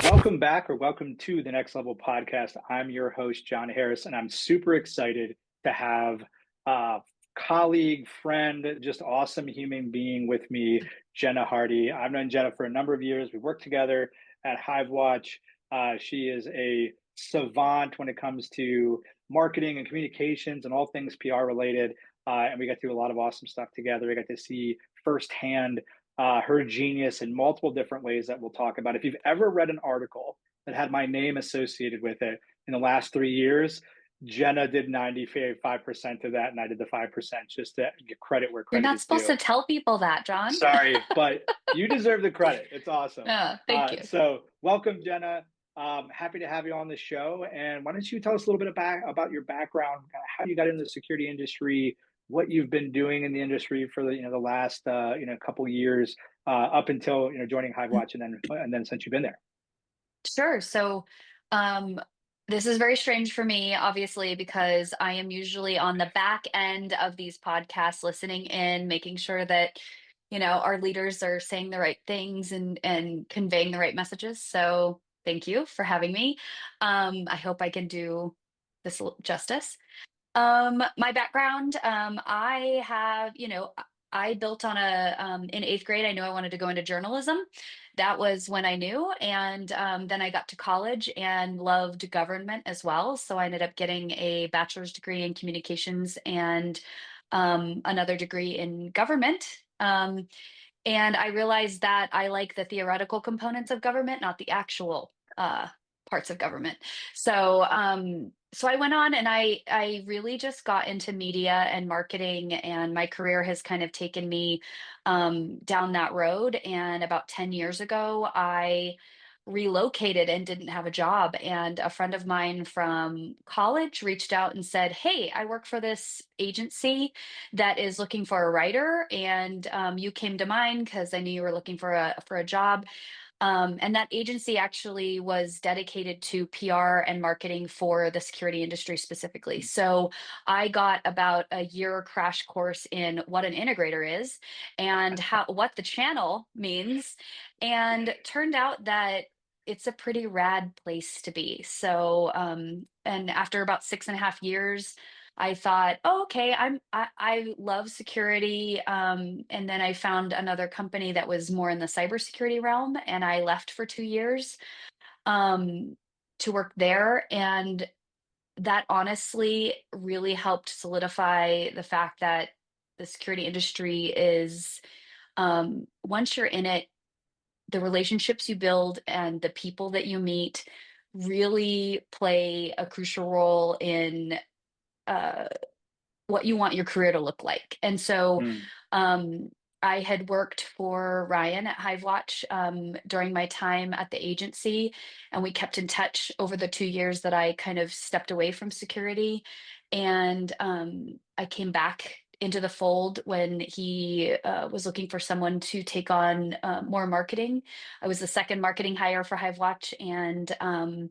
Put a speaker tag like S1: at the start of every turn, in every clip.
S1: Welcome back or welcome to the Next Level Podcast. I'm your host, John Harris, and I'm super excited to have a colleague, friend, just awesome human being with me, Jenna Hardie. I've known Jenna for a number of years. We worked together at HiveWatch. She is a savant when it comes to marketing and communications and all things PR related. And we got to do a lot of awesome stuff together. We got to see firsthand her genius in multiple different ways that we'll talk about. If you've ever read an article that had my name associated with it in the last 3 years, Jenna did 95% of that, and I did the 5%, just to get credit where
S2: You're
S1: credit
S2: not
S1: is
S2: supposed
S1: due.
S2: to tell people that, John.
S1: Sorry, but you deserve the credit. It's awesome.
S2: Thank you.
S1: So welcome, Jenna. Happy to have you on the show. And why don't you tell us a little bit about your background, how you got into the security industry, what you've been doing in the industry for the last couple years up until joining HiveWatch, and then since you've been there.
S2: Sure. So, um, this is very strange for me, obviously, because I am usually on the back end of these podcasts, listening in, making sure that, our leaders are saying the right things and conveying the right messages. So, thank you for having me. I hope I can do this justice. My background, I have, I built on in eighth grade, I knew I wanted to go into journalism. That was when I knew. And then I got to college and loved government as well. So I ended up getting a bachelor's degree in communications and another degree in government. And I realized that I like the theoretical components of government, not the actual parts of government. So I went on and I really just got into media and marketing, and my career has kind of taken me down that road. And about 10 years ago, I relocated and didn't have a job. And a friend of mine from college reached out and said, "Hey, I work for this agency that is looking for a writer, and you came to mind because I knew you were looking for a job." And that agency actually was dedicated to PR and marketing for the security industry specifically. So I got about a year crash course in what an integrator is and what the channel means, and turned out that it's a pretty rad place to be. So, and after about 6.5 years, I thought, oh, okay, I love security. And then I found another company that was more in the cybersecurity realm, and I left for 2 years um, to work there. And that honestly really helped solidify the fact that the security industry is, once you're in it, the relationships you build and the people that you meet really play a crucial role in uh, what you want your career to look like. And so
S1: Mm.
S2: um, I had worked for Ryan at Hivewatch during my time at the agency, and we kept in touch over the 2 years that I kind of stepped away from security. And I came back into the fold when he was looking for someone to take on more marketing. I was the second marketing hire for Hivewatch, and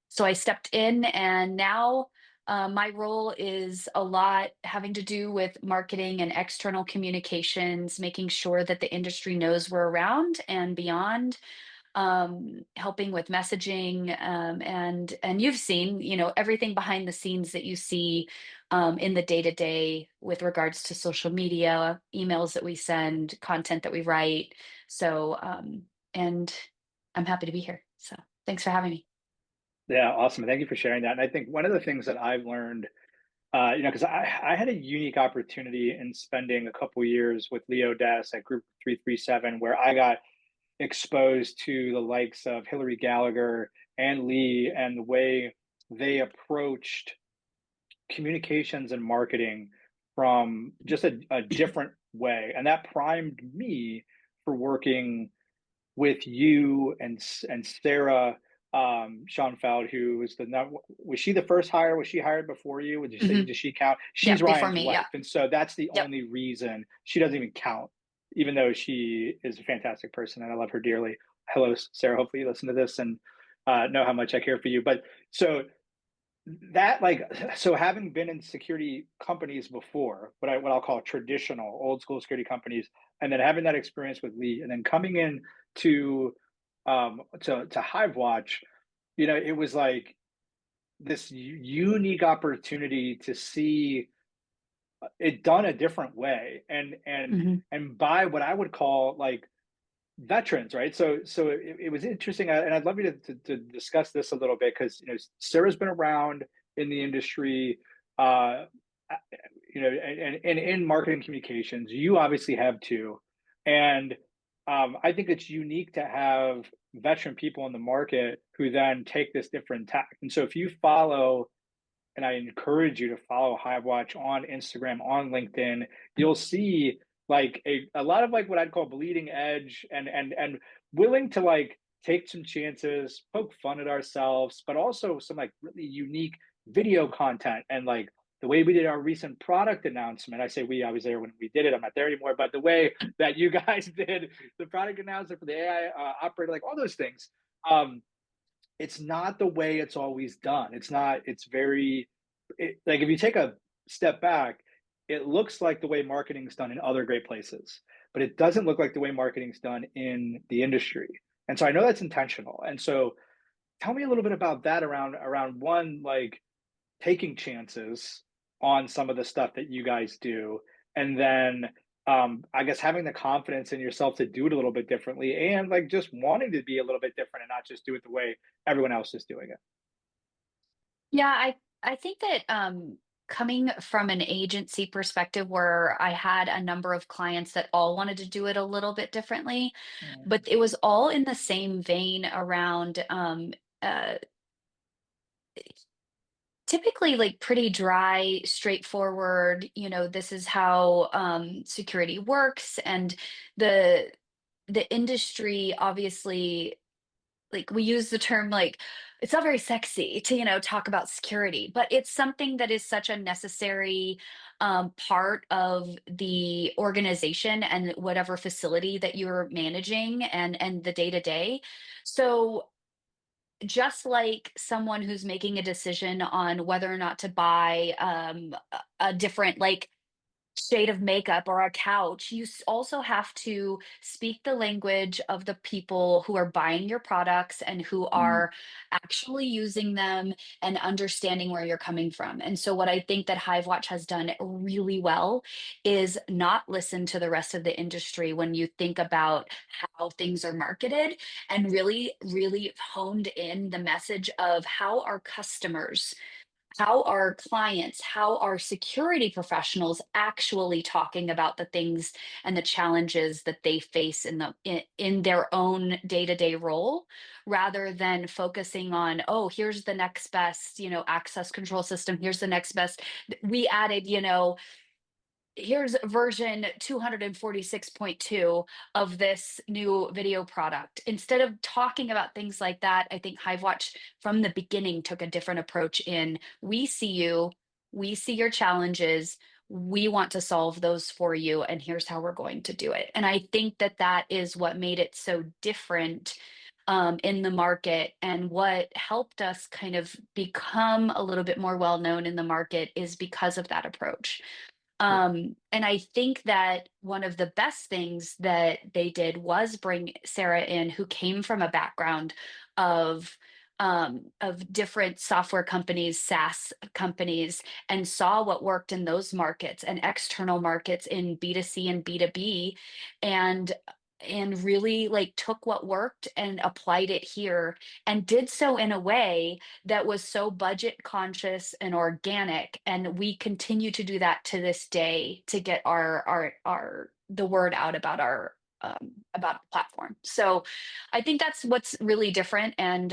S2: so I stepped in, and now my role is a lot having to do with marketing and external communications, making sure that the industry knows we're around and beyond, helping with messaging, and you've seen, everything behind the scenes that you see in the day to day with regards to social media, emails that we send, content that we write. So, and I'm happy to be here. So, thanks for having me.
S1: Yeah, awesome. Thank you for sharing that. And I think one of the things that I've learned, because I had a unique opportunity in spending a couple years with Leo Des at Group 337, where I got exposed to the likes of Hillary Gallagher and Lee, and the way they approached communications and marketing from just a different way. And that primed me for working with you and Sarah Schoenfeld, who was she the first hire? Was she hired before you?
S2: Mhm.
S1: Does she count?
S2: Yeah,
S1: She's
S2: before
S1: Ryan's
S2: me. Yeah.
S1: wife, and so that's the
S2: Yep.
S1: only reason she doesn't even count, even though she is a fantastic person and I love her dearly. Hello, Sarah. Hopefully you listen to this and know how much I care for you. But so that like so having been in security companies before, what I'll call traditional old school security companies, and then having that experience with Lee, and then coming in to Hivewatch, it was like this unique opportunity to see it done a different way,
S2: Mhm.
S1: and by what I would call like veterans, right? So it was interesting, and I'd love you to discuss this a little bit because Sarah's been around in the industry, uh, and in marketing communications. You obviously have too, and I think it's unique to have veteran people in the market who then take this different tack. And so if you follow and I encourage you to follow Hivewatch on Instagram, on LinkedIn. You'll see like a lot of like what I'd call bleeding edge and willing to like take some chances, poke fun at ourselves, but also some like really unique video content and like the way we did our recent product announcement. I say we, I was there when we did it. I'm not there anymore, but the way that you guys did the product announcement for the AI operator, like all those things. Um, it's not the way it's always done. It's not, it's very, like if you take a step back, it looks like the way marketing's done in other great places, but it doesn't look like the way marketing's done in the industry. And so I know that's intentional. And so tell me a little bit about that around one, like taking chances on some of the stuff that you guys do, and then I guess having the confidence in yourself to do it a little bit differently, and like just wanting to be a little bit different and not just do it the way everyone else is doing it.
S2: Yeah, I think that coming from an agency perspective where I had a number of clients that all wanted to do it a little bit differently, but it was all in the same vein around uh typically like pretty dry, straightforward, this is how security works. And the the industry obviously, like, we use the term, like, it's not very sexy to talk about security, but it's something that is such a necessary part of the organization and whatever facility that you're managing, and the day to day. So just like someone who's making a decision on whether or not to buy a different, like, shade of makeup or a couch, you also have to speak the language of the people who are buying your products and who
S1: Mm,
S2: are actually using them, and understanding where you're coming from. And so, what I think that Hivewatch has done really well is not listen to the rest of the industry when you think about how things are marketed, and really, really honed in the message of how our customers, how are clients, how are security professionals actually talking about the things and the challenges that they face in their own day-to-day role, rather than focusing on, oh, here's the next best, access control system, here's the next best. We added, here's version 246.2 of this new video product. Instead of talking about things like that, I think Hivewatch from the beginning took a different approach in, we see you, we see your challenges, we want to solve those for you, and here's how we're going to do it. And I think that that is what made it so different in the market, and what helped us kind of become a little bit more well known in the market is because of that approach. And I think that one of the best things that they did was bring Sarah in, who came from a background of different software companies, SaaS companies, and saw what worked in those markets and external markets in B2C and B2B, and really like took what worked and applied it here, and did so in a way that was so budget conscious and organic. And we continue to do that to this day to get our the word out about the platform. So I think that's what's really different. And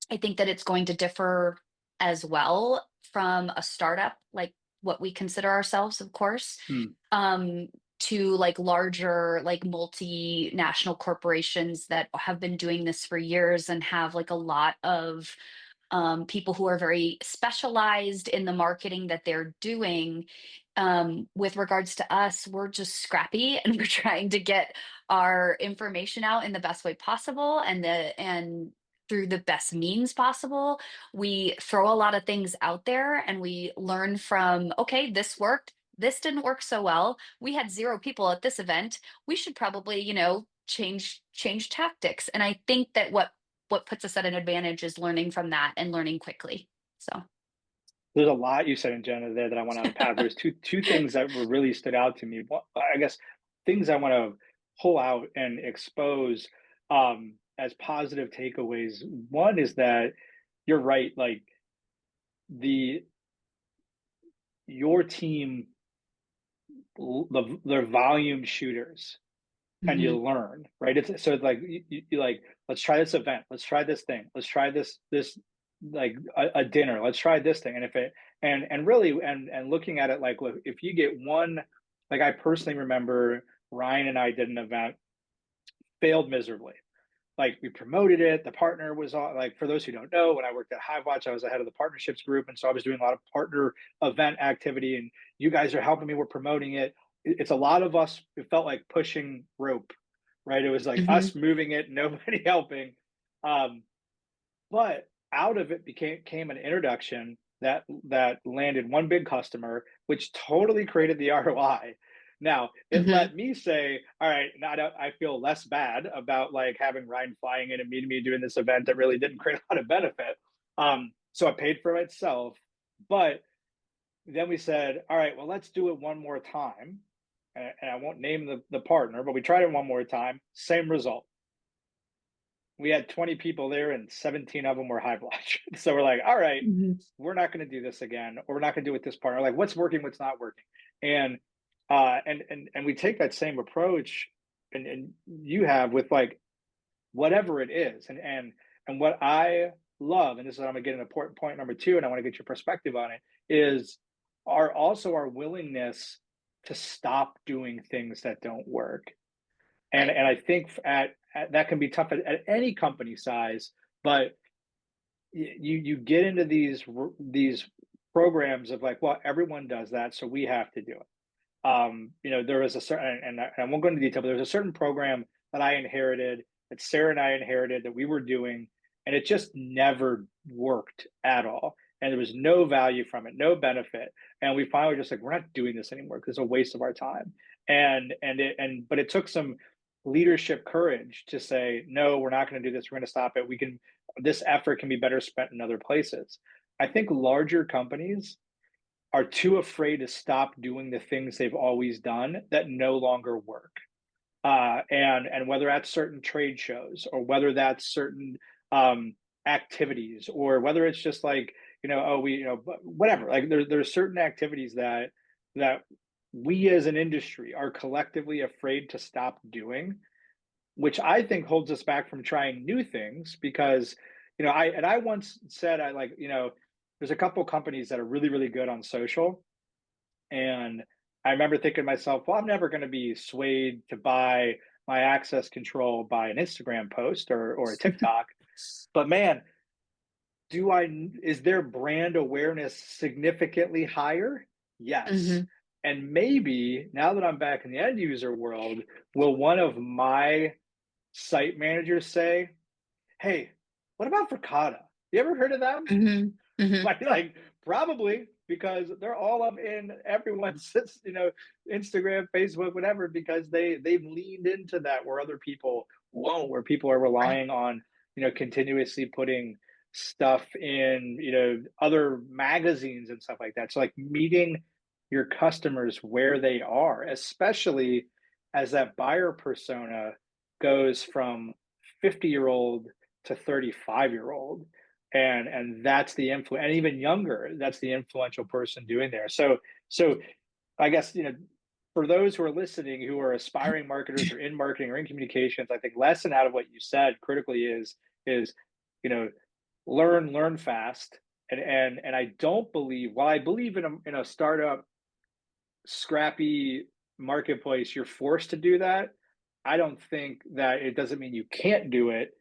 S2: I think that it's going to differ as well from a startup, like what we consider ourselves, of course,
S1: mm,
S2: um, to like larger, like multinational corporations that have been doing this for years and have like a lot of people who are very specialized in the marketing that they're doing. With regards to us, we're just scrappy and we're trying to get our information out in the best way possible, and through the best means possible. We throw a lot of things out there and we learn from, okay, this worked. This didn't work so well. We had 0 people at this event. We should probably, change tactics. And I think that what puts us at an advantage is learning from that and learning quickly. So,
S1: There's a lot you said in Jenna there that I want to unpack. There's two things that were really stood out to me. One, I guess things I want to pull out and expose as positive takeaways. One is that you're right. Like the your team, they're volume shooters, and you
S2: mhm,
S1: learn, right? It's like you like, let's try this event, let's try this thing, let's try this like a dinner, let's try this thing, and if it and really and looking at it like, look, if you get one, like I personally remember Ryan and I did an event, failed miserably. Like we promoted it, the partner was on. Like for those who don't know, when I worked at Hivewatch, I was the head of the partnerships group, and so I was doing a lot of partner event activity. And you guys are helping me. We're promoting it. It's a lot of us. It felt like pushing rope, right? It was like
S2: mhm,
S1: us moving it, nobody helping. Um, but out of it came an introduction that landed one big customer, which totally created the ROI. Now it
S2: mhm.
S1: let me say, all right, now I feel less bad about like having Ryan flying in and meeting me doing this event that really didn't create a lot of benefit. So it paid for itself. But then we said, all right, well, let's do it one more time. And I won't name the partner, but we tried it one more time. Same result. We had 20 people there and 17 of them were high blotch. So we're like, all right,
S2: Mhm.
S1: we're not going to do this again, or we're not going to do it with this partner. Like, what's working, what's not working, and and we take that same approach, and you have with like whatever it is, and what I love, and this is I'm gonna get an important point number two, and I want to get your perspective on it, is our willingness to stop doing things that don't work,
S2: Right.
S1: and I think at that can be tough at any company size, but you get into these programs of like, well, everyone does that, so we have to do it. There was a certain, and I won't go into detail, but there was a certain program that I inherited, that Sarah and I inherited, that we were doing, and it just never worked at all. And there was no value from it, no benefit. And we finally were just like, we're not doing this anymore because it's a waste of our time. But it took some leadership courage to say, no, we're not going to do this. We're going to stop it. This effort can be better spent in other places. I think larger companies are too afraid to stop doing the things they've always done that no longer work. And whether that's certain trade shows or whether that's certain activities or whether it's just like, oh, whatever. Like there's certain activities that we as an industry are collectively afraid to stop doing, which I think holds us back from trying new things because, I once said, there's a couple companies that are really, really good on social. And I remember thinking to myself, well, I'm never going to be swayed to buy my access control by an Instagram post or a TikTok. But man, is their brand awareness significantly higher? Yes.
S2: Mhm.
S1: And maybe now that I'm back in the end user world, will one of my site managers say, hey, what about Verkada? You ever heard of them?
S2: Mhm. Mhm.
S1: Like probably because they're all up in everyone's Instagram, Facebook, whatever, because they've leaned into that where other people won't, where people are
S2: Right.
S1: relying on continuously putting stuff in other magazines and stuff like that. So like meeting your customers where they are, especially as that buyer persona goes from 50-year-old to 35-year-old, and that's the influence, and even younger, that's the influential person doing there. So I guess for those who are listening who are aspiring marketers or in marketing or in communications, I think lesson out of what you said critically is you know learn fast, and I don't believe, while I believe in a startup scrappy marketplace, you're forced to do that. I don't think that it doesn't mean you can't do it.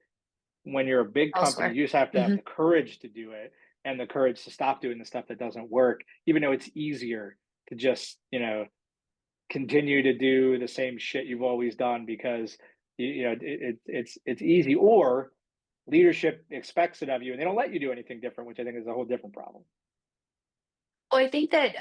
S1: When you're a big company,
S2: Elsewhere.
S1: you just have to have the
S2: Mhm.
S1: courage to do it and the courage to stop doing the stuff that doesn't work, even though it's easier to just, continue to do the same shit you've always done because it's easy. Or leadership expects it of you and they don't let you do anything different, which I think is a whole different problem.
S2: Well, I think that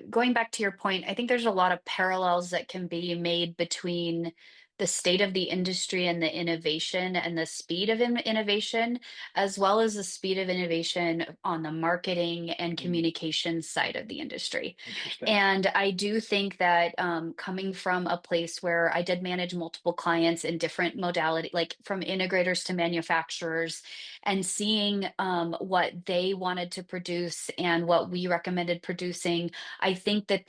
S2: going back to your point, I think there's a lot of parallels that can be made between the state of the industry and the innovation and the speed of innovation, as well as the speed of innovation on the marketing and
S1: Mm,
S2: communication side of the industry.
S1: interesting.
S2: And I do think that coming from a place where I did manage multiple clients in different modality, like from integrators to manufacturers, and seeing what they wanted to produce and what we recommended producing, I think that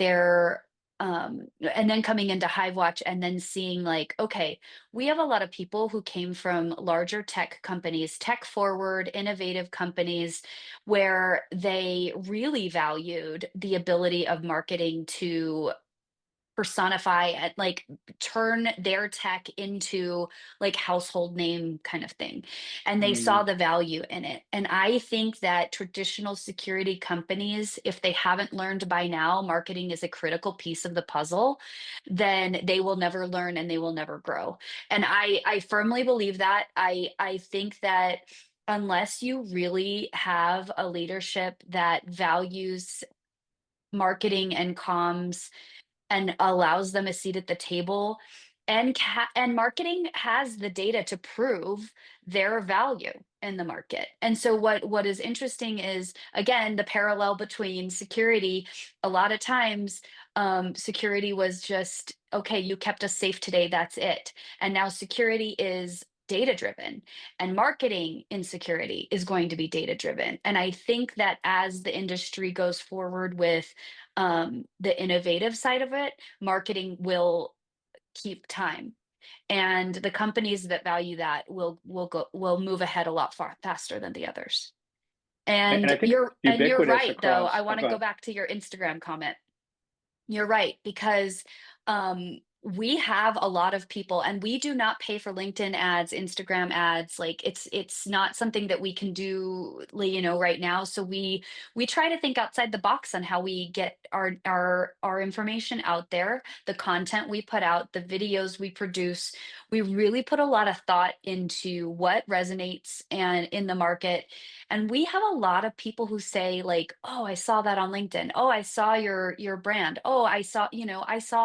S2: and then coming into Hivewatch and then seeing like, okay, we have a lot of people who came from larger tech companies, tech forward, innovative companies, where they really valued the ability of marketing to personify and like turn their tech into like household name kind of thing, and they saw
S1: Mm,
S2: the value in it. And I think that traditional security companies, if they haven't learned by now marketing is a critical piece of the puzzle, then they will never learn and they will never grow. And I firmly believe that. I think that unless you really have a leadership that values marketing and comms and allows them a seat at the table, and marketing has the data to prove their value in the market. And so what is interesting is, again, the parallel between security. A lot of times security was just, okay, you kept us safe today, that's it. And now security is data driven, and marketing in security is going to be data driven. And I think that as the industry goes forward with the innovative side of it, marketing will keep time, and the companies that value that will move ahead a lot faster than the others.
S1: and I
S2: And
S1: think
S2: you're
S1: ubiquitous
S2: right, though. I
S1: across. Oh,
S2: want to
S1: go
S2: go
S1: ahead.
S2: back to your Instagram comment. You're right, because we have a lot of people, and we do not pay for LinkedIn ads, Instagram ads. Like it's not something that we can do, right now. So we try to think outside the box on how we get our information out there, the content we put out, the videos we produce. We really put a lot of thought into what resonates and in the market. And we have a lot of people who say like, "Oh, I saw that on LinkedIn. Oh, I saw your brand. Oh, I saw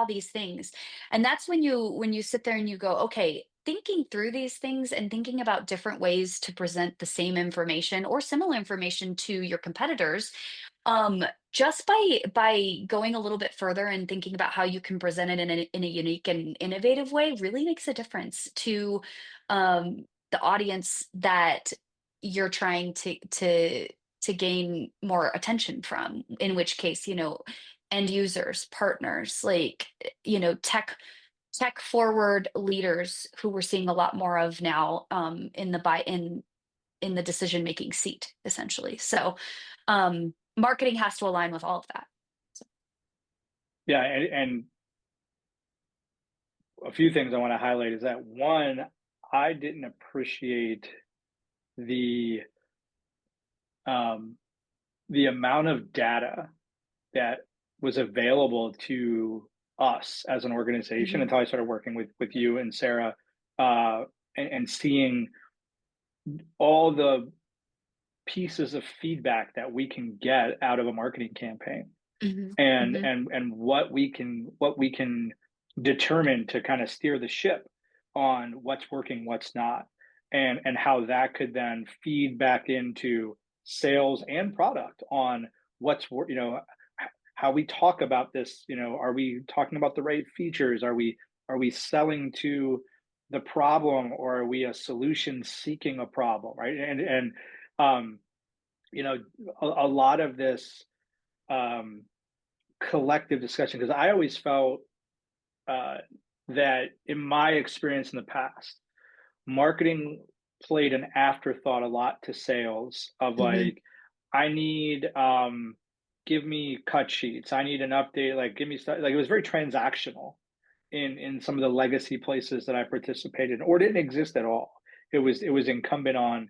S2: these things." And that's when you sit there and you go, "Okay, thinking through these things and thinking about different ways to present the same information or similar information to your competitors, just by going a little bit further and thinking about how you can present it in a unique and innovative way really makes a difference to the audience that you're trying to gain more attention from. In which case, end users, partners, like tech forward leaders who we're seeing a lot more of now in the decision making seat, essentially. So marketing has to align with all of that. So,
S1: Yeah, and a few things I want to highlight is that one, I didn't appreciate the um, the amount of data that was available to us as an organization
S2: mhm,
S1: until I started working with you and Sarah, uh, and seeing all the pieces of feedback that we can get out of a marketing campaign,
S2: mhm,
S1: and
S2: mhm,
S1: what we can determine to kind of steer the ship on what's working, what's not, and how that could then feed back into sales and product on how we talk about this. Are we talking about the right features? Are we selling to the problem, or are we a solution seeking a problem, right? And um you know a lot of this um collective discussion, because I always felt uh, that in my experience in the past, marketing played an afterthought a lot to sales of
S2: mhm,
S1: like, I need give me cut sheets, I need an update, like give me stuff. Like, it was very transactional in some of the legacy places that I participated in, or didn't exist at all. It was incumbent on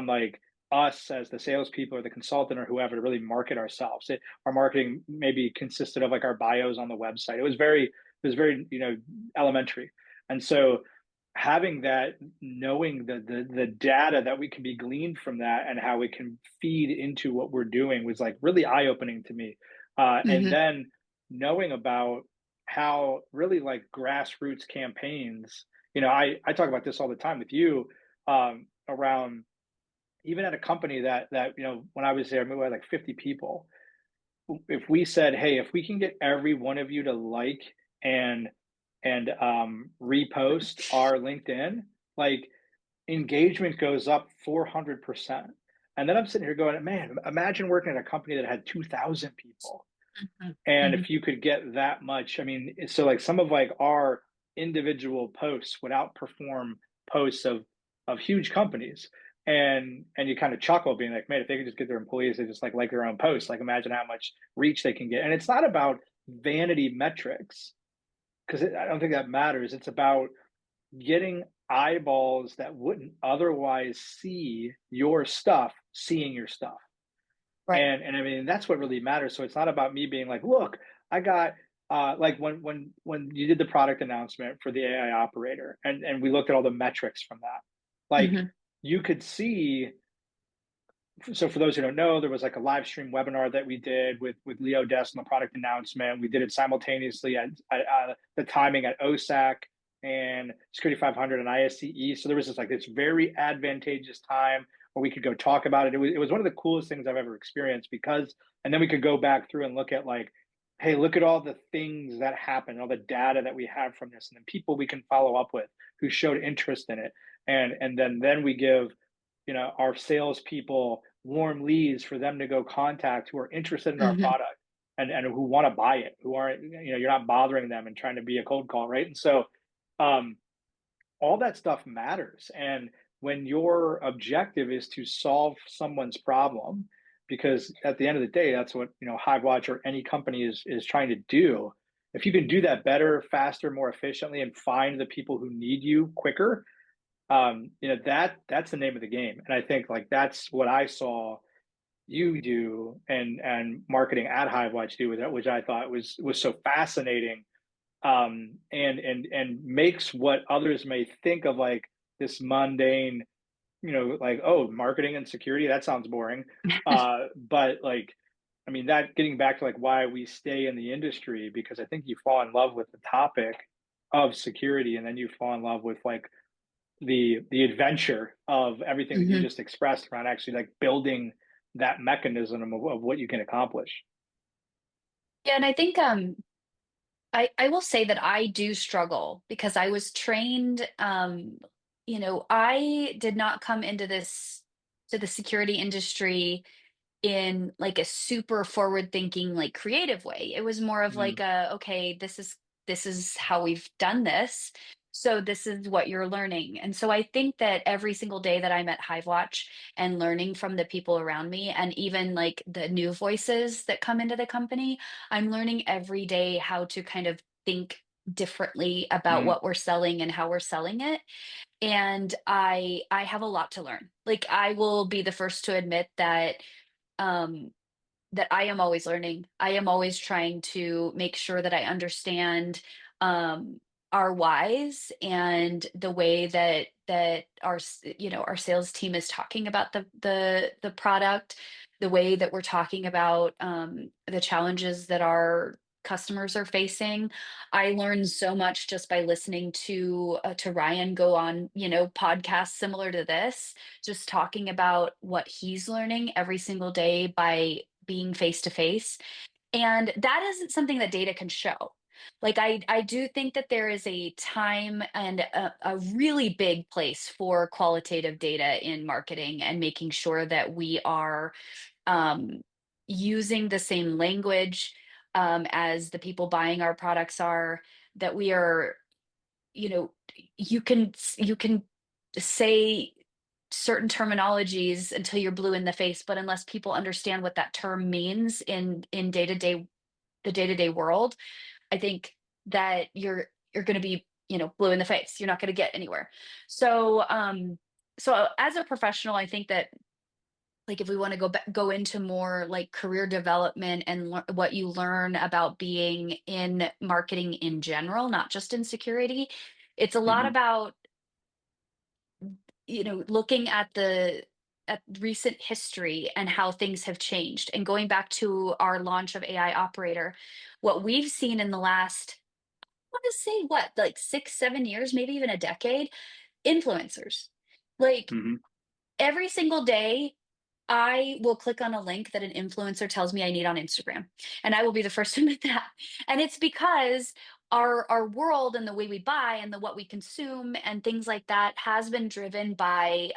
S1: like us as the salespeople or the consultant or whoever to really market ourselves. Our marketing maybe consisted of like our bios on the website. It was very elementary, and so having that, knowing the data that we can be gleaned from that and how it can feed into what we're doing was like really eye opening to me. And
S2: Mhm.
S1: then knowing about how really like grassroots campaigns, I talk about this all the time with you, around even at a company that when I was there, maybe we had like 50 people. If we said, hey, if we can get every one of you to like and repost our LinkedIn, like engagement goes up 400%. And then I'm sitting here going, man, imagine working at a company that had 2,000 people.
S2: Mhm.
S1: And
S2: Mhm.
S1: if you could get that much, I mean, so like some of like our individual posts would outperform posts of huge companies. And you kind of chuckle being like, man, if they could just get their employees to just like their own posts, like imagine how much reach they can get. And it's not about vanity metrics because I don't think that matters. It's about getting eyeballs that wouldn't otherwise see your stuff, seeing your stuff.
S2: Right.
S1: And I mean, that's what really matters. So it's not about me being like, look, I got like when you did the product announcement for the AI operator and we looked at all the metrics from that, like
S2: Mhm.
S1: you could see. So for those who don't know, there was like a live stream webinar that we did with Leo Des on the product announcement. We did it simultaneously at the timing at OSAC and Security 500 and ISCE. So there was this very advantageous time where we could go talk about it. It was one of the coolest things I've ever experienced because, and then we could go back through and look at like, hey, look at all the things that happened, all the data that we have from this, and then people we can follow up with who showed interest in it, and then we give our salespeople warm leads for them to go contact who are interested in our
S2: Mhm.
S1: product and who want to buy it, who aren't, you're not bothering them and trying to be a cold call, right? And so, um, all that stuff matters. And when your objective is to solve someone's problem, because at the end of the day, that's what, Hivewatch or any company is trying to do. If you can do that better, faster, more efficiently, and find the people who need you quicker, that's the name of the game. And I think like that's what I saw you do and marketing at Hivewatch do with it, which I thought was so fascinating, and makes what others may think of like this mundane, like, oh, marketing and security, that sounds boring. But like, I mean, that getting back to like why we stay in the industry, because I think you fall in love with the topic of security, and then you fall in love with like the adventure of everything that you
S2: Mhm.
S1: just expressed around actually like building that mechanism of what you can accomplish.
S2: Yeah, and I think, I will say that I do struggle because I was trained, I did not come into this to the security industry in like a super forward thinking, like creative way. It was more of like
S1: Mm,
S2: okay, this is how we've done this. So this is what you're learning. And so I think that every single day that I'm at Hivewatch and learning from the people around me and even like the new voices that come into the company, I'm learning every day how to kind of think differently about
S1: mm,
S2: what we're selling and how we're selling it. And I have a lot to learn. Like I will be the first to admit um that I am always learning. I am always trying to make sure that I understand um, our whys and the way that our sales team is talking about the product, the way that we're talking about the challenges that our customers are facing. I learned so much just by listening to Ryan go on podcasts similar to this, just talking about what he's learning every single day by being face to face. And that isn't something that data can show. Like I do think that there is a time and a really big place for qualitative data in marketing and making sure that we are um, using the same language as the people buying our products are, that we are, you know, you can say certain terminologies until you're blue in the face, but unless people understand what that term means in day-to-day the day-to-day world, I think that you're going to be, blue in the face. You're not going to get anywhere. So as a professional, I think that like if we want to go into more like career development and what you learn about being in marketing in general, not just in security, it's a lot
S1: mhm,
S2: about looking at recent history and how things have changed, and going back to our launch of AI Operator, what we've seen in the last, I want to say, what, like 6, 7 years, maybe even a decade, influencers. Like
S1: Hmm.
S2: every single day, I will click on a link that an influencer tells me I need on Instagram, and I will be the first to admit that. And it's because our world and the way we buy and the what we consume and things like that has been driven by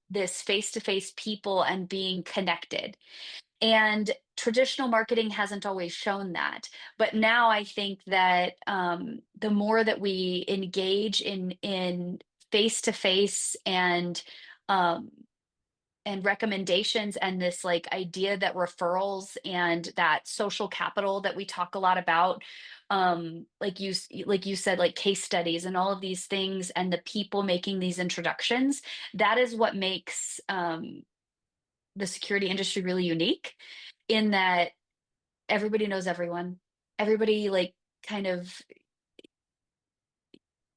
S2: this face to face people and being connected. And traditional marketing hasn't always shown that. But now I think that the more that we engage in face to face um, and recommendations and this like idea that referrals and that social capital that we talk a lot about, like you said, like case studies and all of these things and the people making these introductions, that is what makes the security industry really unique, in that everybody knows everyone. Everybody like kind of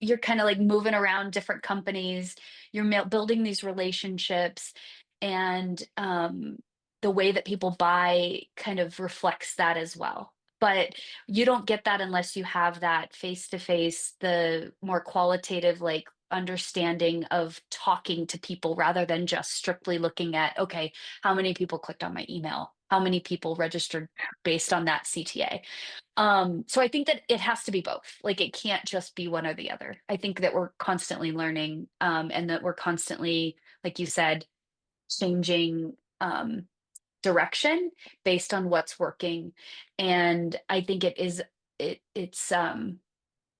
S2: you're kind of like moving around different companies, you're building these relationships, and the way that people buy kind of reflects that as well. But you don't get that unless you have that face to face, the more qualitative, like understanding of talking to people rather than just strictly looking at, okay, how many people clicked on my email? How many people registered based on that CTA? So I think that it has to be both. Like it can't just be one or the other. I think that we're constantly learning, and that we're constantly, like you said, changing direction based on what's working. And I think it is it's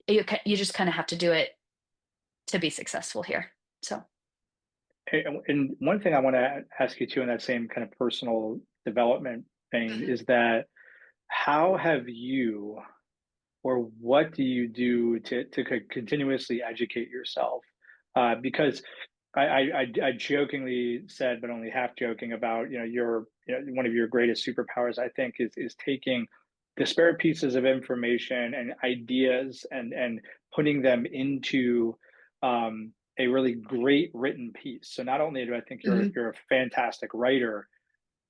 S2: you just kind of have to do it to be successful here. So
S1: And one thing I want to ask you too, in that same kind of personal development vein,
S2: Mhm.
S1: is that how have you, or what do you do to continuously educate yourself? Because I jokingly said, but only half joking, about your one of your greatest superpowers, I think, is taking disparate pieces of information and ideas and putting them into a really great written piece. So not only do I think you're
S2: Mhm.
S1: you're a fantastic writer,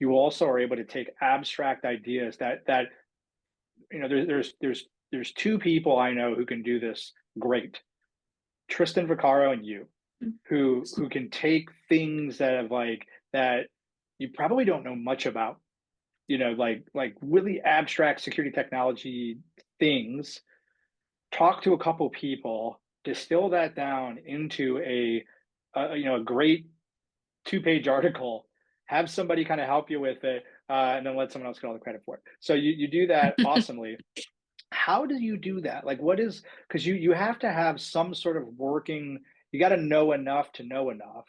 S1: you also are able to take abstract ideas that there's two people I know who can do this great: Tristan Vaccaro and you,
S2: Mhm.
S1: who can take things that you probably don't know much about, like really abstract security technology things, talk to a couple people, distill that down into a great two-page article, have somebody kind of help you with it, and then let someone else get all the credit for it. So you do that awesomely. How do you do that? Like, what is, because you have to have some sort of working, you got to know enough to know enough.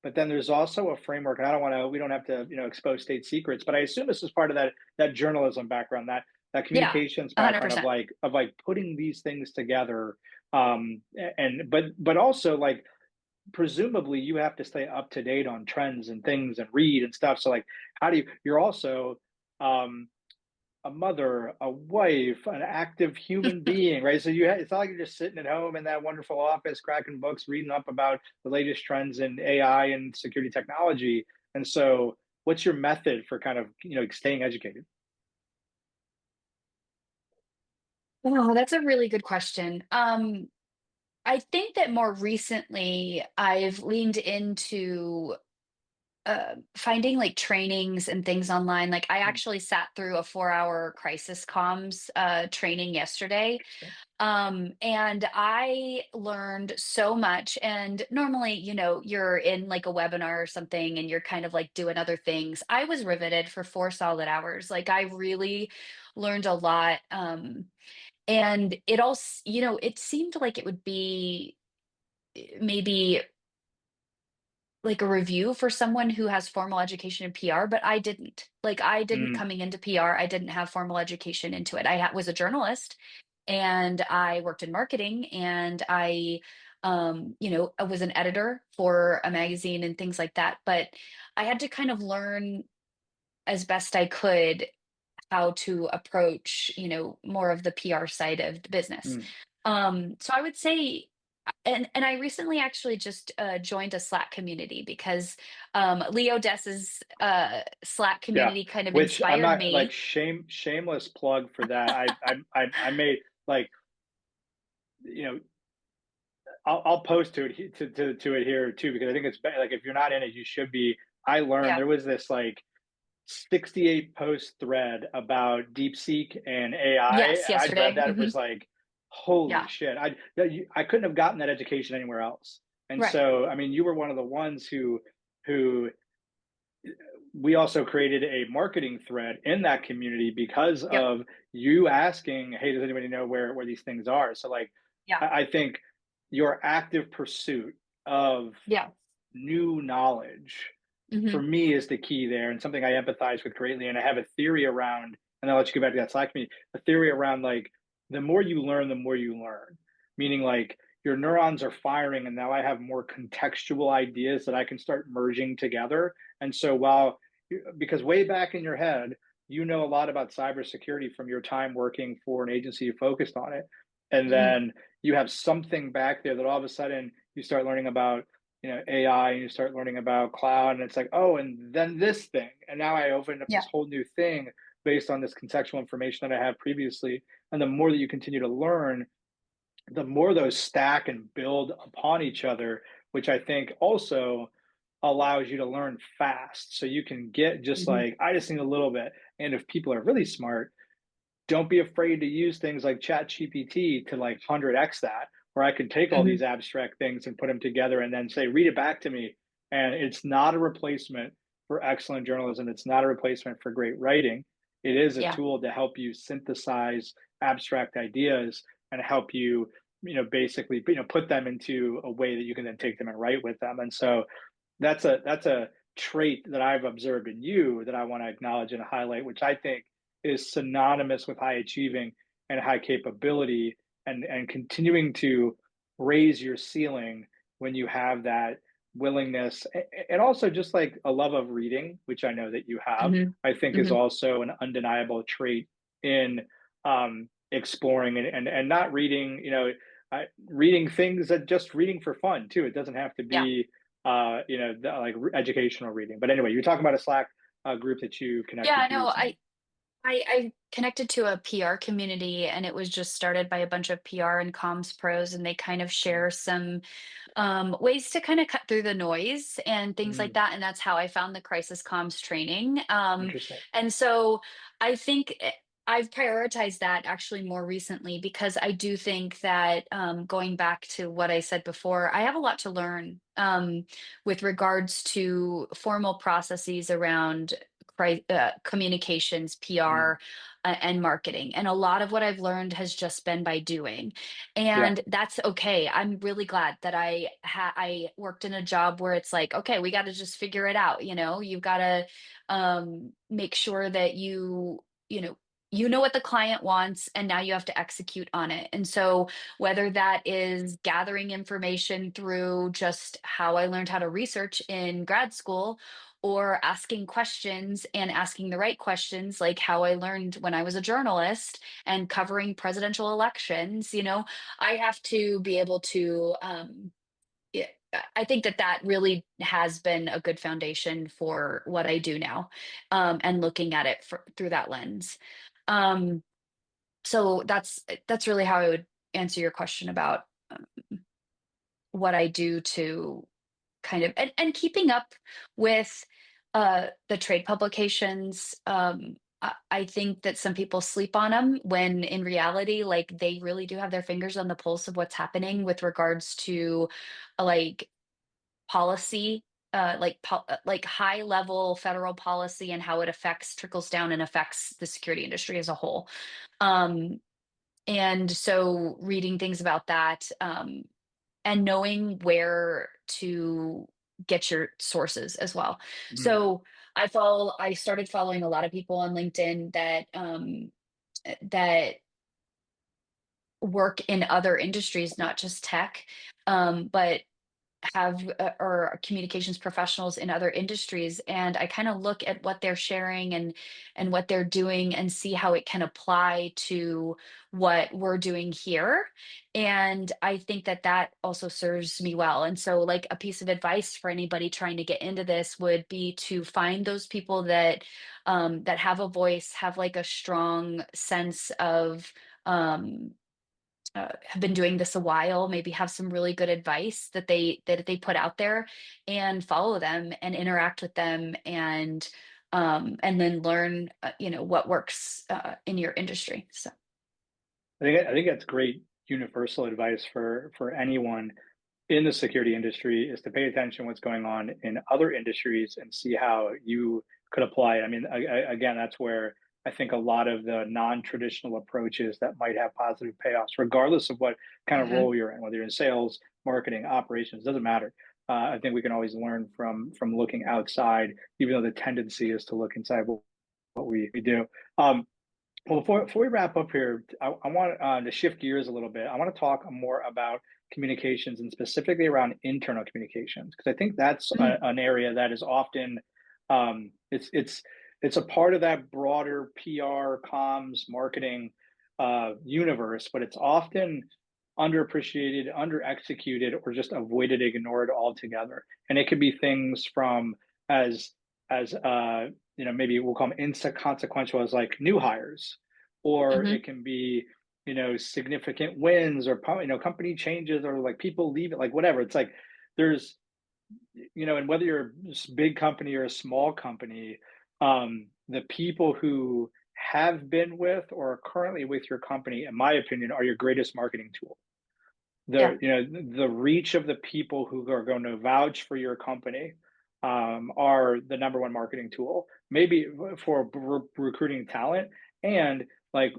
S1: But then there's also a framework, and we don't have to, expose state secrets, but I assume this is part of that journalism background, that
S2: Yeah,
S1: communications background of
S2: 100%.
S1: like putting these things together. And but also, like, presumably you have to stay up to date on trends and things and read and stuff. So like, how do you're also um a mother, a wife, an active human being, right? So it's not like you're just sitting at home in that wonderful office, cracking books, reading up about the latest trends in AI and security technology. And so, what's your method for kind of staying educated?
S2: Oh, that's a really good question. I think that more recently I've leaned into finding like trainings and things online. Like I
S1: Hmm,
S2: actually sat through a 4-hour crisis comms training yesterday.
S1: interesting.
S2: And I learned so much. And normally, you're in like a webinar or something and you're kind of like doing other things. I was riveted for 4 solid hours. Like I really learned a lot. And it all, it seemed like it would be maybe like a review for someone who has formal education in PR, but I didn't. Like I didn't,
S1: Mm,
S2: coming into PR, I didn't have formal education into it. Was a journalist and I worked in marketing, and I was an editor for a magazine and things like that, but I had to kind of learn as best I could how to approach, more of the PR side of the business.
S1: mm.
S2: So I would say And I recently actually just joined a Slack community because Leo Dess's Slack
S1: Yeah,
S2: community kind of
S1: which I'm
S2: inspired
S1: not like
S2: me.
S1: shameless plug for that. I made like, you know, I'll post to it to it here too, because I think it's like if you're not in it, you should be. I learned
S2: Yeah.
S1: there was this like 68 post thread about DeepSeek and AI,
S2: Yes,
S1: and I read
S2: yesterday.
S1: that. It was like, holy
S2: Yeah.
S1: shit! I couldn't have gotten that education anywhere else. And
S2: Right.
S1: so, I mean, you were one of the ones who we also created a marketing thread in that community because
S2: Yep.
S1: of you asking, "Hey, does anybody know where these things are?" So, like,
S2: Yeah.
S1: I think your active pursuit of
S2: Yeah.
S1: new knowledge for
S2: Hmm.
S1: me is the key there, and something I empathize with greatly. And I have a theory around, and I'll let you go back to that Slack community. A theory around like the more you learn, the more you learn. Meaning like your neurons are firing, and now I have more contextual ideas that I can start merging together. And so while because way back in your head, you know a lot about cybersecurity from your time working for an agency focused on it, and
S2: Hmm.
S1: then you have something back there that all of a sudden you start learning about AI, and you start learning about cloud, and it's like, oh, and then this thing. And now I open up
S2: Yeah.
S1: this whole new thing based on this contextual information that I have previously. And the more that you continue to learn, the more those stack and build upon each other, which I think also allows you to learn fast. So you can get just
S2: Hmm.
S1: like, I just need a little bit. And if people are really smart, don't be afraid to use things like chat gpt to like 100x that, where I can take all
S2: Hmm.
S1: these abstract things and put them together and then say read it back to me. And it's not a replacement for excellent journalism, it's not a replacement for great writing. It is a
S2: Yeah.
S1: tool to help you synthesize abstract ideas and help you, basically, put them into a way that you can then take them and write with them. And so that's a trait that I've observed in you that I want to acknowledge and highlight, which I think is synonymous with high achieving and high capability, and continuing to raise your ceiling when you have that willingness, and also just like a love of reading, which I know that you have.
S2: Hmm.
S1: I think is
S2: Hmm.
S1: also an undeniable trait in exploring and not reading, reading things that just reading for fun too. It doesn't have to
S2: Yeah.
S1: be like educational reading. But anyway, you're talking about a Slack group that you connected
S2: Yeah.
S1: to
S2: No,
S1: recently.
S2: I connected to a PR community, and it was just started by a bunch of PR and comms pros, and they kind of share some ways to kind of cut through the noise and things like
S1: Mm,
S2: that. And that's how I found the crisis comms training.
S1: interesting.
S2: And so I think I've prioritized that actually more recently because I do think that going back to what I said before, I have a lot to learn with regards to formal processes around communications,
S1: Mm,
S2: PR, and marketing. And a lot of what I've learned has just been by doing.
S1: yeah.
S2: And that's okay. I'm really glad that I worked in a job where it's like, okay, we got to just figure it out. You've got to make sure that you know you know what the client wants, and now you have to execute on it. And so whether that is gathering information through just how I learned how to research in grad school, or asking questions and asking the right questions, like how I learned when I was a journalist and covering presidential elections, I have to be able to, yeah, I think that that really has been a good foundation for what I do now, and looking at it through that lens. Um, so that's really how I would answer your question about what I do to kind of, and keeping up with the trade publications. I think that some people sleep on them when in reality, like they really do have their fingers on the pulse of what's happening with regards to like policy, like high level federal policy and how it affects trickles down and affects the security industry as a whole. Um, and so reading things about that, and knowing where to get your sources as well.
S1: Mm,
S2: So I started following a lot of people on LinkedIn that work in other industries, not just tech, but have or communications professionals in other industries, and I kind of look at what they're sharing and what they're doing and see how it can apply to what we're doing here. And I think that that also serves me well. And so, like, a piece of advice for anybody trying to get into this would be to find those people that that have a voice, have like a strong sense of um have been doing this a while, maybe have some really good advice that they put out there, and follow them and interact with them, and then learn, what works in your industry. So.
S1: I think that's great universal advice for anyone in the security industry is to pay attention to what's going on in other industries and see how you could apply it. I mean, again, that's where I think a lot of the non-traditional approaches that might have positive payoffs, regardless of what kind of
S2: Mhm.
S1: role you're in, whether you're in sales, marketing, operations, doesn't matter. I think we can always learn from looking outside, even though the tendency is to look inside what we do. Well, before we wrap up here, I want to shift gears a little bit. I want to talk more about communications and specifically around internal communications because I think that's
S2: Mm.
S1: an area that is often it's a part of that broader PR, comms, marketing universe, but it's often underappreciated, underexecuted, or just avoided, ignored altogether. And it could be things from as as maybe we'll call them inconsequential as like new hires, or
S2: Mhm.
S1: it can be, significant wins or, company changes or like people leave it, like whatever. It's like there's, and whether you're a big company or a small company, the people who have been with or are currently with your company, in my opinion, are your greatest marketing tool.
S2: Yeah.
S1: The reach of the people who are going to vouch for your company are the number one marketing tool, maybe for recruiting talent. And like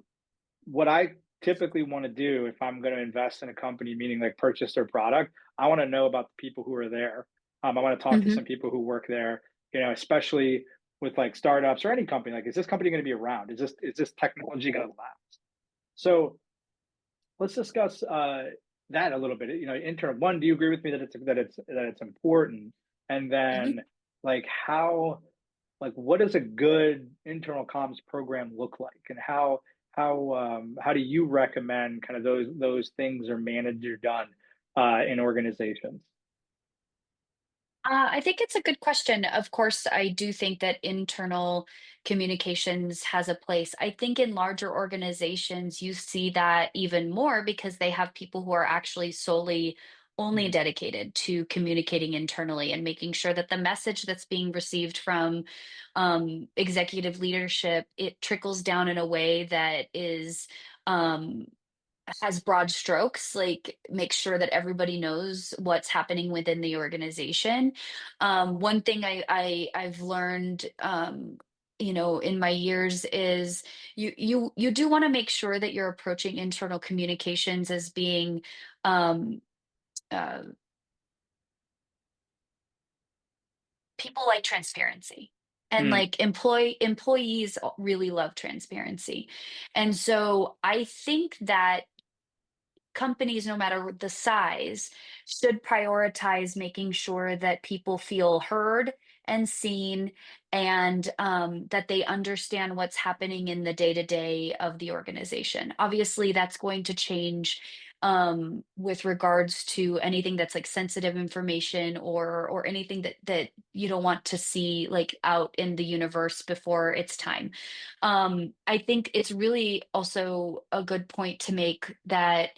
S1: what I typically want to do if I'm going to invest in a company, meaning like purchase their product, I want to know about the people who are there. I want to talk to
S2: Mhm.
S1: some people who work there, especially with like startups or any company. Like, is this company going to be around? Is this technology going to last? So let's discuss that a little bit. In term one, do you agree with me that it's important? And
S2: Mhm.
S1: then, like, what does a good internal comms program look like, and how do you recommend kind of those things are managed or done in organizations?
S2: I think it's a good question. Of course, I do think that internal communications has a place. I think in larger organizations, you see that even more because they have people who are actually solely only
S1: Mm,
S2: dedicated to communicating internally and making sure that the message that's being received from executive leadership, it trickles down in a way that is um, has broad strokes, like make sure that everybody knows what's happening within the organization. One thing I've learned, in my years is you do want to make sure that you're approaching internal communications as being um, uh, people like transparency. And
S1: mm,
S2: like employees really love transparency. And so I think that companies, no matter the size, should prioritize making sure that people feel heard and seen, and that they understand what's happening in the day to day of the organization. Obviously, that's going to change with regards to anything that's like sensitive information or anything that you don't want to see like out in the universe before it's time. I think it's really also a good point to make that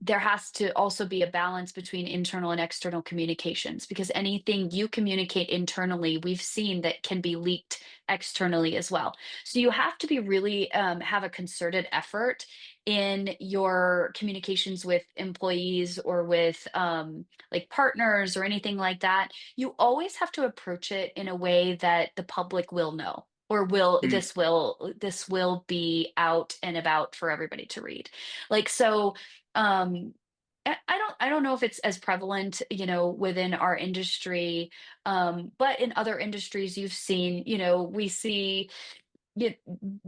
S2: there has to also be a balance between internal and external communications, because anything you communicate internally, we've seen that can be leaked externally as well. So you have to be really have a concerted effort in your communications with employees or with like partners or anything like that. You always have to approach it in a way that the public will know, or will
S1: mm,
S2: this will be out and about for everybody to read. Like, so um I don't know if it's as prevalent, within our industry, but in other industries you've seen, we see you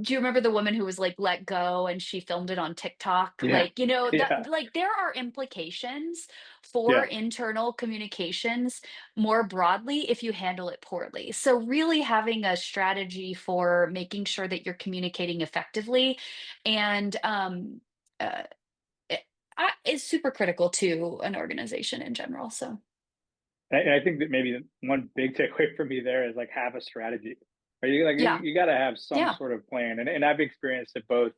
S2: do you remember the woman who was, like, let go and she filmed it on TikTok?
S1: Yeah.
S2: Like, that
S1: Yeah.
S2: like, there are implications for
S1: Yeah.
S2: internal communications more broadly if you handle it poorly. So, really having a strategy for making sure that you're communicating effectively and, uh, it is super critical to an organization in general, so
S1: And I think that maybe one big takeaway for me there is like have a strategy. Are you like
S2: yeah,
S1: you got to have some
S2: yeah,
S1: sort of plan, and I've experienced it both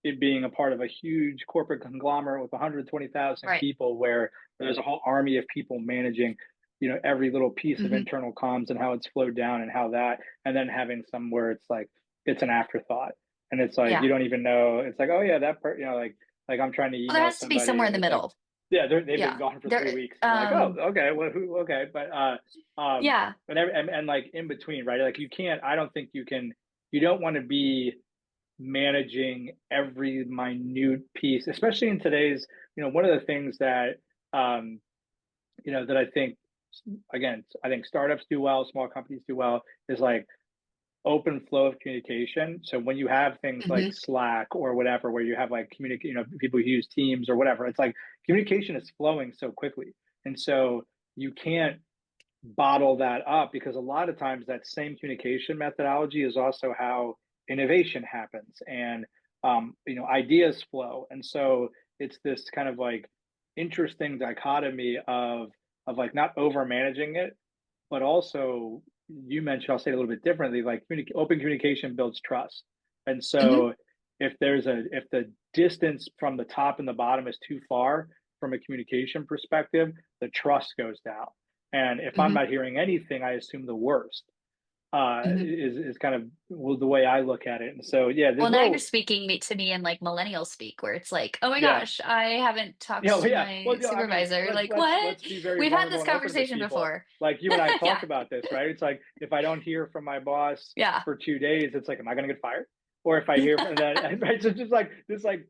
S1: it being a part of a huge corporate conglomerate with 120,000
S2: right.
S1: people where there's a whole army of people managing, every little piece of
S2: Mhm.
S1: internal comms and how it's flowed down and how that, and then having some where it's like it's an afterthought and it's like
S2: Yeah.
S1: you don't even know. It's like, oh yeah, that part, like I'm trying to
S2: Well, there
S1: email
S2: has to be somewhere
S1: somebody
S2: in
S1: and
S2: the
S1: it's like,
S2: middle.
S1: yeah, they've been
S2: Yeah.
S1: gone for three
S2: There
S1: weeks. And you're like, oh, okay, well, okay, but
S2: yeah.
S1: and like in between, right? Like you can't. I don't think you can. You don't want to be managing every minute piece, especially in today's, one of the things that, um, that I think, again, I think startups do well, small companies do well, is like open flow of communication. So when you have things like
S2: Mhm.
S1: Slack or whatever, where you have like people who use Teams or whatever, it's like communication is flowing so quickly. And so you can't bottle that up because a lot of times that same communication methodology is also how innovation happens and ideas flow. And so it's this kind of like interesting dichotomy of like not over managing it, but also you mentioned, I'll say it a little bit differently, like open communication builds trust. And
S2: Mhm.
S1: so if the distance from the top and the bottom is too far from a communication perspective, the trust goes down. And if I'm
S2: Mhm.
S1: not hearing anything, I assume the worst.
S2: Mhm.
S1: Is kind of well, the way I look at it. And so yeah,
S2: Well,
S1: there's
S2: now you're
S1: little
S2: speaking to me in, like, millennial speak where it's like, "Oh my
S1: yeah.
S2: gosh, I haven't talked to
S1: Yeah. Well,
S2: my
S1: I mean,
S2: supervisor."
S1: let's
S2: Like,
S1: let's
S2: "What?
S1: let's be very
S2: We've had
S1: vulnerable
S2: this
S1: and open with
S2: conversation
S1: people.
S2: before."
S1: Like you and I have talked
S2: Yeah.
S1: about this, right? It's like if I don't hear from my boss
S2: Yeah.
S1: for 2 days, it's like, am I going to get fired? Or if I hear from that, right? So just like this, like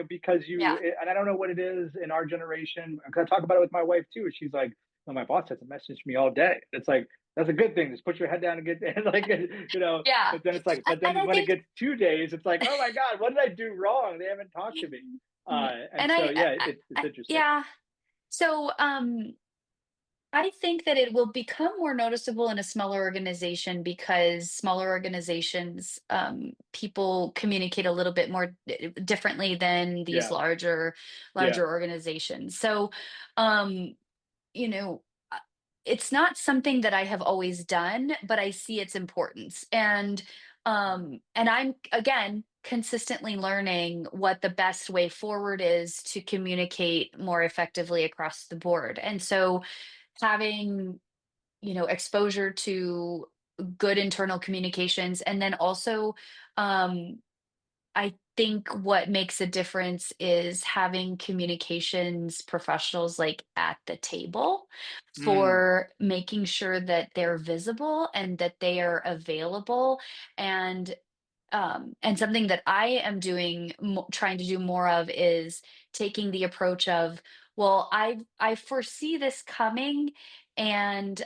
S1: because
S2: Yeah.
S1: and I don't know what it is in our generation. Because I talk about it with my wife too. She's like, "No, my boss has to message me all day." It's like that's a good thing. Just put your head down and get and like
S2: Yeah.
S1: But then it's like, but
S2: And
S1: then
S2: I
S1: when it
S2: think
S1: gets 2 days, it's like, oh my god, what did I do wrong? They haven't talked to me. And
S2: and
S1: so yeah, it's
S2: I
S1: interesting.
S2: yeah. So, I think that it will become more noticeable in a smaller organization because smaller organizations, people communicate a little bit more differently than these
S1: Yeah, yeah.
S2: larger organizations. So, um, you know, uh, it's not something that I have always done, but I see its importance, and I'm again consistently learning what the best way forward is to communicate more effectively across the board. And so having exposure to good internal communications and then also um I think what makes a difference is having communications professionals like at the table
S1: Mm,
S2: for making sure that they're visible and that they are available and and something that I am trying to do more of is taking the approach of, well, I foresee this coming, and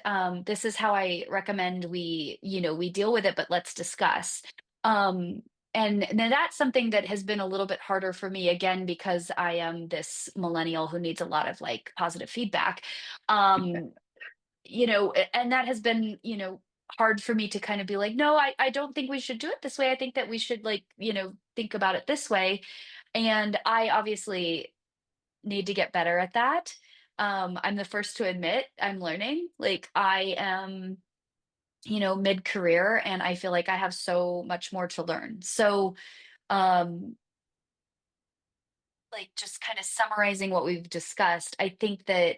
S2: this is how I recommend we deal with it, but let's discuss. Um, and then that's something that has been a little bit harder for me again because I am this millennial who needs a lot of like positive feedback. Um, and that has been, hard for me to kind of be like, no, I don't think we should do it this way. I think that we should like, think about it this way. And I obviously need to get better at that. I'm the first to admit I'm learning. Like I am, mid-career and I feel like I have so much more to learn. So, um, like just kind of summarizing what we've discussed, I think that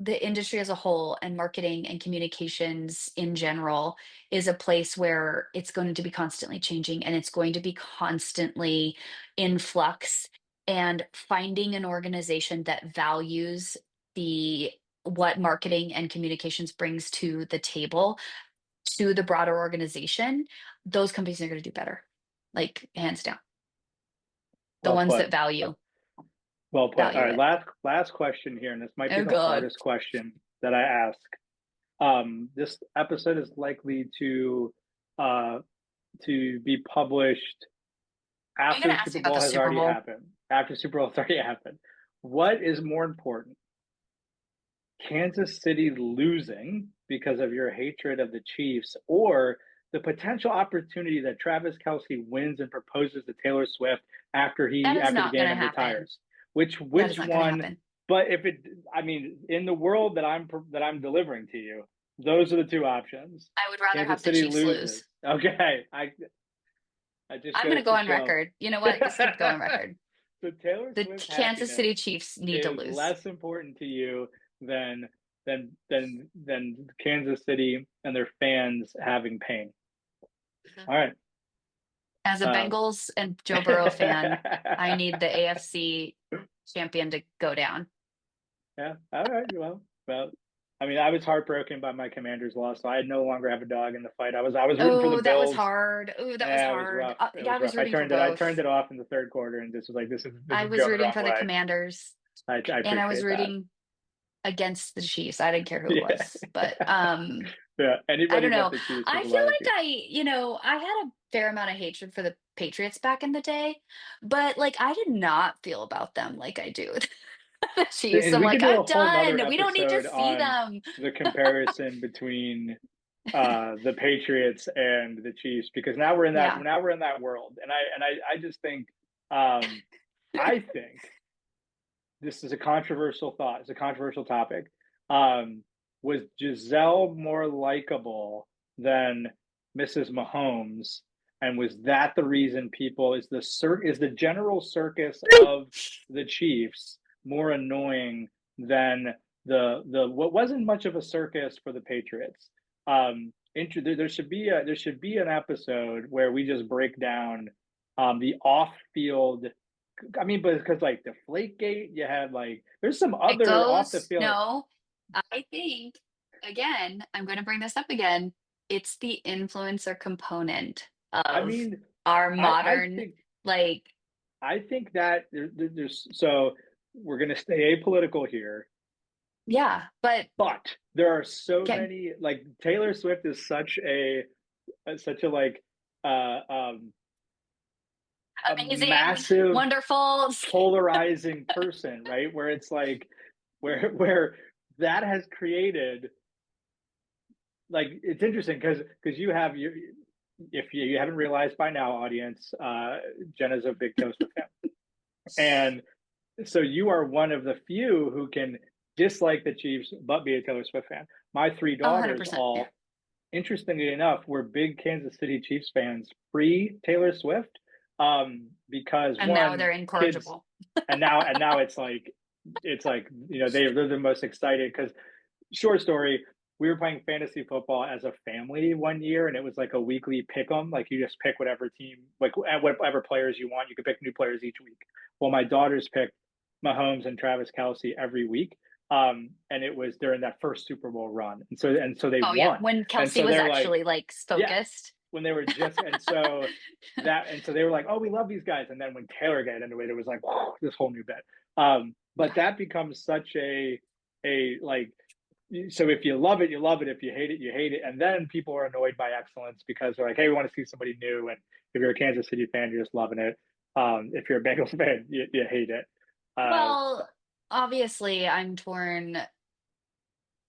S2: the industry as a whole and marketing and communications in general is a place where it's going to be constantly changing and it's going to be constantly in flux and finding an organization that values the what marketing and communications brings to the table to the broader organization, those companies are going to do better, like hands down. The
S1: well
S2: ones
S1: put.
S2: that
S1: Well put. All
S2: value
S1: right,
S2: it.
S1: last question here, and this might be
S2: Oh
S1: the
S2: god.
S1: hardest question that I ask. This episode is likely to uh, to be published
S2: I'm
S1: after
S2: gonna
S1: the
S2: ask
S1: Super
S2: you about the
S1: Bowl has
S2: Super
S1: already
S2: Bowl.
S1: happened. After Super Bowl has already happened. What is more important? Kansas City losing because of your hatred of the Chiefs, or the potential opportunity that Travis Kelsey wins and proposes to Taylor Swift
S2: That is
S1: after the
S2: not
S1: game
S2: gonna
S1: and
S2: happen.
S1: retires?
S2: That is
S1: Which
S2: not gonna
S1: one?
S2: happen.
S1: But if it, I mean, in the world that I'm delivering to you, those are the two options.
S2: I would rather have
S1: Kansas
S2: the
S1: City
S2: Chiefs
S1: loses.
S2: lose.
S1: Okay, I just
S2: I'm gonna
S1: goes
S2: go
S1: to
S2: on
S1: show.
S2: record. You know what? This could go on record.
S1: So Taylor
S2: The
S1: Swift's
S2: Kansas
S1: happiness
S2: City Chiefs need to
S1: is
S2: lose.
S1: less important to you than Kansas City and their fans having pain.
S2: Mhm.
S1: All right.
S2: As a
S1: Um,
S2: Bengals and Joe Burrow fan, I need the AFC champion to go down.
S1: yeah. All right. Well. I mean, I was heartbroken by my Commanders' loss, so I no longer have a dog in the fight. I was rooting for the
S2: Oh, that was
S1: Bills.
S2: hard. Oh, that was
S1: Yeah, it was
S2: hard.
S1: rough. It
S2: Yeah, I
S1: was
S2: was
S1: rough.
S2: rooting for
S1: I turned
S2: both.
S1: it off in the third quarter and just was like, this
S2: I
S1: is
S2: was
S1: going the
S2: rooting
S1: wrong
S2: for the
S1: way.
S2: Commanders
S1: I
S2: and I was
S1: appreciate that.
S2: rooting against the Chiefs. I didn't care who it
S1: Yeah.
S2: was, but
S1: Yeah.
S2: I
S1: Anybody
S2: don't
S1: but
S2: know.
S1: the Chiefs is
S2: I feel
S1: love you.
S2: like I had a fair amount of hatred for the Patriots back in the day, but like I did not feel about them like I do with the Chiefs. I'm
S1: We could
S2: like,
S1: do a
S2: I'm
S1: whole nother
S2: done. We don't need to
S1: episode
S2: see
S1: on
S2: them.
S1: the comparison between the Patriots and the Chiefs, because
S2: Yeah.
S1: now we're in that world. And I just think um I think this is a controversial thought, it's a controversial topic. Was Giselle more likable than Mrs. Mahomes? And was that the reason people is the general circus of the Chiefs more annoying than the what wasn't much of a circus for the Patriots? There should be an episode where we just break down the off field. I mean, but because like Deflategate, you had like there's some
S2: It
S1: other off the
S2: goes,
S1: field.
S2: no, I think, again, I'm going to bring this up again. It's the influencer component
S1: I
S2: of
S1: mean,
S2: our
S1: I
S2: modern,
S1: think
S2: like,
S1: that there's so we're gonna stay apolitical here,
S2: yeah, but
S1: but there are so
S2: get
S1: many like Taylor Swift is such a like uh um a
S2: amazing,
S1: massive
S2: wonderful.
S1: polarizing person, right? Where it's like where that has created like it's interesting because you have your if you haven't realized by now, audience, Jenna's a big Taylor Swift fan, and so you are one of the few who can dislike the Chiefs but be a Taylor Swift fan. My three
S2: Oh,
S1: daughters
S2: 100%.
S1: all, interestingly enough, were big Kansas City Chiefs fans pre Taylor Swift, because
S2: And now
S1: one
S2: they're
S1: kids,
S2: incorrigible.
S1: and now it's like they're the most excited because short story, we were playing fantasy football as a family one year, and it was like a weekly pick 'em. Like you just pick whatever team, like whatever players you want. You could pick new players each week. Well, my daughters picked Mahomes and Travis Kelsey every week, and it was during that first Super Bowl run, and so they
S2: Oh, yeah.
S1: won,
S2: When
S1: and
S2: Kelsey
S1: so
S2: was
S1: they're like,
S2: actually like
S1: yeah,
S2: focused.
S1: when they were just, and so they were like, oh, we love these guys, and then when Taylor got into it, it was like whoa, this whole new bit. But
S2: Yeah.
S1: that becomes such a so if you love it, you love it. If you hate it, you hate it. And then people are annoyed by excellence because they're like, hey, we want to see somebody new. And if you're a Kansas City fan, you're just loving it. If you're a Bengals fan, you hate it. Uh,
S2: Well, obviously, I'm torn.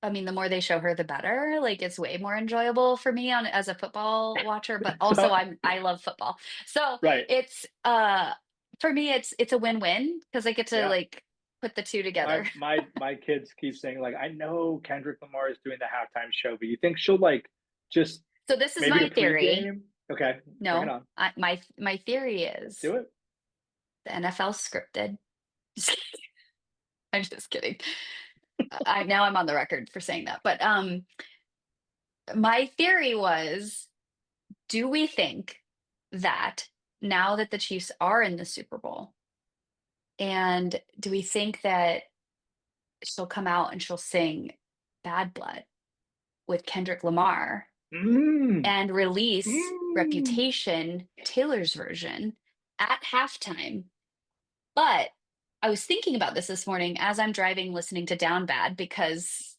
S2: I mean, the more they show her, the better. Like, it's way more enjoyable for me on as a football watcher, but also
S1: so,
S2: I love football. So
S1: right.
S2: it's for me it's a win-win because I get to
S1: Yeah.
S2: like put the two together.
S1: My kids keep saying, like, I know Kendrick Lamar is doing the halftime show, but you think she'll like just
S2: So this is
S1: maybe the
S2: my theory.
S1: pregame? Okay, bring it
S2: No,
S1: on.
S2: my theory
S1: Let's
S2: is
S1: do it.
S2: the NFL scripted. I'm just kidding. I now I'm on the record for saying that. But my theory was, do we think that now that the Chiefs are in the Super Bowl, and do we think that she'll come out and she'll sing Bad Blood with Kendrick Lamar
S1: Mm,
S2: and release
S1: mm.
S2: Reputation, Taylor's version, at halftime? But I was thinking about this morning as I'm driving, listening to Down Bad, because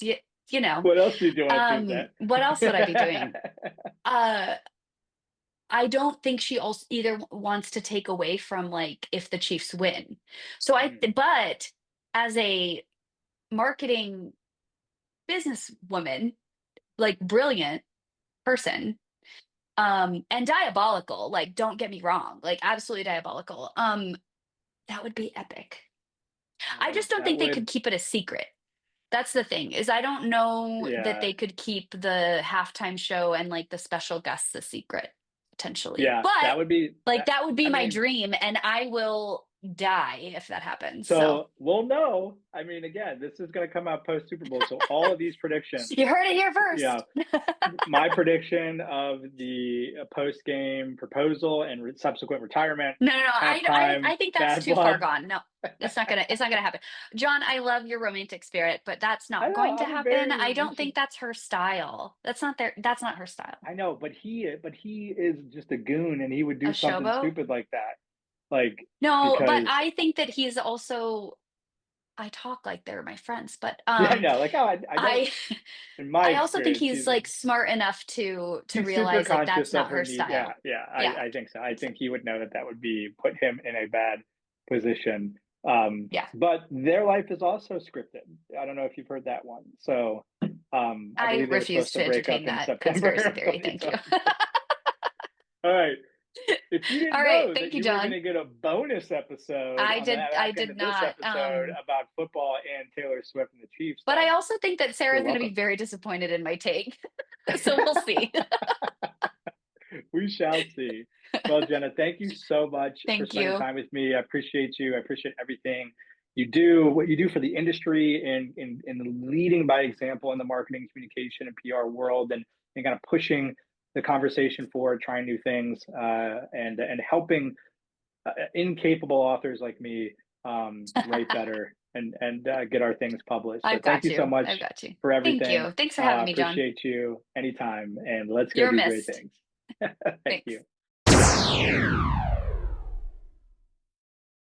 S2: you, you know,
S1: What else are you doing on Tuesday?
S2: what else would I be doing? Uh, I don't think she also either wants to take away from like if the Chiefs win. So
S1: Mm,
S2: but as a marketing businesswoman, like brilliant person, and diabolical, like don't get me wrong, like absolutely diabolical. That would be epic. I just don't
S1: that
S2: think they could
S1: would,
S2: keep it a secret. That's the thing, is I don't know that
S1: yeah,
S2: they could keep the halftime show and like the special guests a secret potentially.
S1: yeah,
S2: But
S1: that would be
S2: like
S1: that.
S2: that would be
S1: I
S2: my
S1: mean,
S2: dream and I will die if that happens. So
S1: so we'll know. I mean, again, this is going to come out post Super Bowl, so all of these predictions,
S2: you heard it here
S1: yeah,
S2: first.
S1: my prediction of the post game proposal and subsequent retirement,
S2: No, no, no.
S1: halftime,
S2: I think that's
S1: bad
S2: too far
S1: blood.
S2: gone. No, it's not gonna happen. John, I love your romantic spirit, but that's
S1: I
S2: not
S1: know.
S2: going to
S1: I'm
S2: happen.
S1: very.
S2: I
S1: We
S2: don't
S1: should.
S2: think that's her style. That's not her style.
S1: I know, but he is just a goon, and he would
S2: A
S1: do something
S2: showboat?
S1: stupid like that, like
S2: No, but
S1: because
S2: I think that he's also I talk like they're my friends, but
S1: yeah, I know. Like, oh, I don't.
S2: I
S1: In my
S2: I also think
S1: experience,
S2: he's like smart enough to
S1: he's super
S2: realize like
S1: conscious
S2: that's
S1: of
S2: not
S1: her
S2: her
S1: need. Yeah,
S2: style.
S1: yeah.
S2: Yeah,
S1: I think so.
S2: I
S1: I
S2: think so.
S1: think he would know that that would be put him in a bad position.
S2: Yeah.
S1: But their life is also scripted. I don't know if you've heard that one. So, I
S2: I
S1: believe they were
S2: refuse
S1: supposed to
S2: to
S1: break
S2: entertain
S1: up in
S2: that
S1: September
S2: conspiracy
S1: of
S2: theory. Thank you.
S1: 2020. All right. If you
S2: All
S1: didn't
S2: right,
S1: know that
S2: thank you,
S1: you were going
S2: John.
S1: to get a bonus episode on the
S2: I
S1: back end
S2: did
S1: of this
S2: not.
S1: episode about football and Taylor Swift and the Chiefs,
S2: But I
S1: then
S2: also think that
S1: you're
S2: Sarah's going to be
S1: welcome.
S2: very disappointed in my take. So we'll see.
S1: We shall see. Well, Jenna, thank you so much for
S2: Thank
S1: spending
S2: you.
S1: time with me. I appreciate you. I appreciate everything you do, what you do for the industry, and in leading by example in the marketing, communication, and PR world, and kind of pushing the conversation forward, trying new things, and helping incapable authors like me write better and get our things published. So
S2: I've
S1: thank
S2: got
S1: you so
S2: you. I've
S1: much
S2: got you.
S1: for
S2: Thank
S1: everything.
S2: you. Thanks for having me, John.
S1: Appreciate you anytime, and let's go
S2: You're
S1: do great
S2: missed.
S1: things. Thank
S2: Thanks.
S1: you.